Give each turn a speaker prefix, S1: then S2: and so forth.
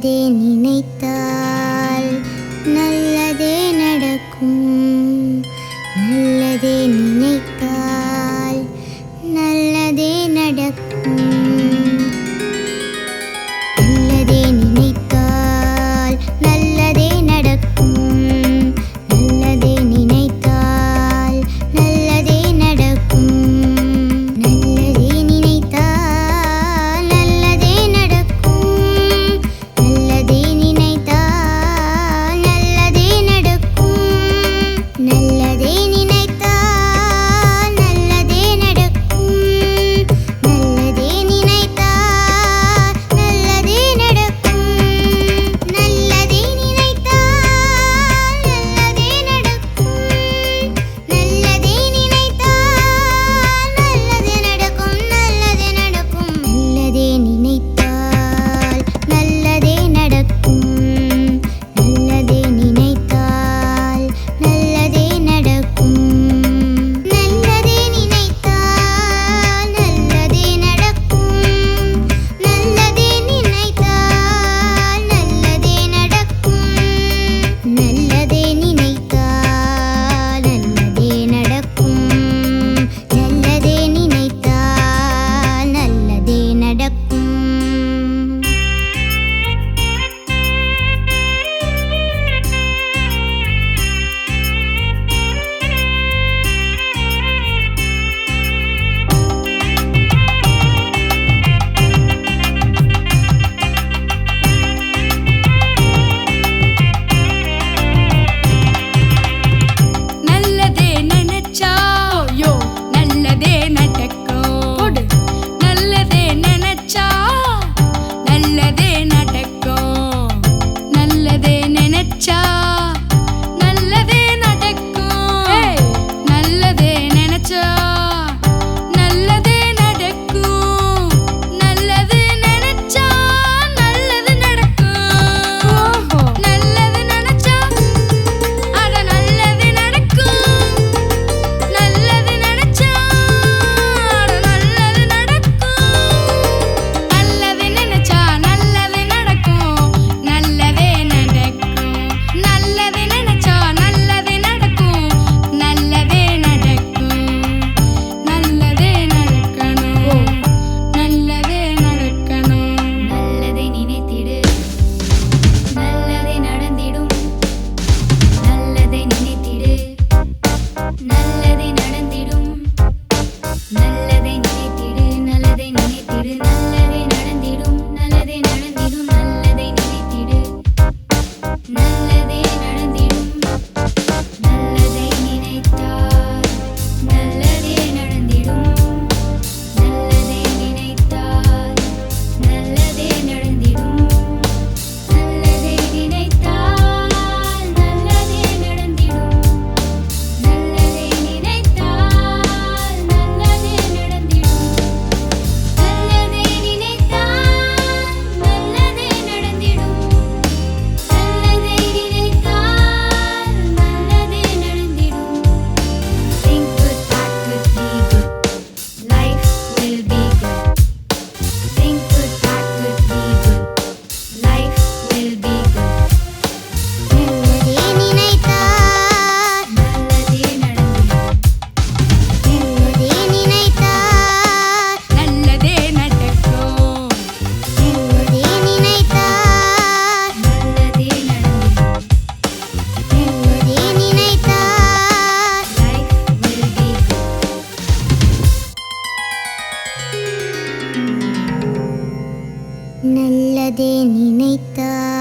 S1: நல்லதே நினைத்தால் நல்லதே நடக்கும். நல்லதே நினைத்தால் நல்லதே நடக்கும். நல்லதே நினைத்தால் நல்லதே நடக்கும். நல்லதே நினைத்தால் நல்லதே நடக்கும். நல்லதே நினைத்தால் நல்லதே நடக்கும். நல்லதே நினைத்தால் நல்லதே நடக்கும். நல்லதே நினைத்தால் நல்லதே நடக்கும். நல்லதே நினைத்தால் நல்லதே நடக்கும். நல்லதே நினைத்தால் நல்லதே நடக்கும். நல்லதே நினைத்தால் நல்லதே நடக்கும். நல்லதே நடக்கும். நல்லதே நினைத்தால் நல்லதே நடக்கும். நல்லதே நினைத்தால் நல்லதே நடக்கும். நல்லதே நினைத்தால் நல்லதே நடக்கும். நல்லதே நினைத்தால் நல்லதே நடக்கும். நல்லதே நினைத்தால் நல்லதே நடக்கும். நல்லதே நினைத்தால் நல்லதே நடக்கும்.
S2: நல்லதே நினைச்சா யோ நல்லதே நடக்கும். நல்லதே நினைச்சா நல்லதே நடக்கும். நல்லதே நினைச்சா நல்லதே நடக்கும். நல்லதே நினைச்சா நல்லதே நடக்கும். நல்லது நினைச்சா நல்லது நடக்கும். நல்லது நினைச்சா அட நல்லது நடக்கும். நல்லது நினைச்சா அட நல்லது நடக்கும். நல்லது நினைச்சா நல்லது நடக்கும். நல்லதே நடக்கும். நல்லது நினைச்சா நல்லது நடக்கும். நல்லதே நடக்கும். நல்லதே நடக்கணும். நல்லதே நடக்கணும்.
S1: நல்லதை நினைத்திடு, நல்லதே நடந்திடும். நல்லதை நினைத்திடு, நல்லதே நடந்திடும். நல்லதை நினைத்திடு, நல்லதை நினைத்திடு. நல்லதே நடந்திடும். நல்லதே நடந்திடும். நல்லதை நினைத்திடு, நல்லதே நடந்திடும். நல்லதை நினைத்தால் நல்லதே நடந்திடும். நல்லதை நினைத்தால் நல்லதே நடந்திடும். நல்லதை நினைத்தால் நல்லதே நடந்திடும். நல்லதை நினைத்தால் நல்லதே நடந்திடும். நல்லதை நினைத்தால் நல்லதே நடந்திடும். நல்லதை நினைத்தால் நல்லதே நடந்திடும். Think good, act good, be good. Life will be good. Think good, act good, be good. Life will be good. நல்லதே நினைத்தால் நல்லதே நடந்திடும். நல்லதே நினைத்தால்
S2: நல்லதே நடக்கும்.
S1: நல்லதே நினைத்தால் நல்லதே நடந்திடும். நல்லதே நினைத்தால் life will be good. நல்லதே நினைத்தால்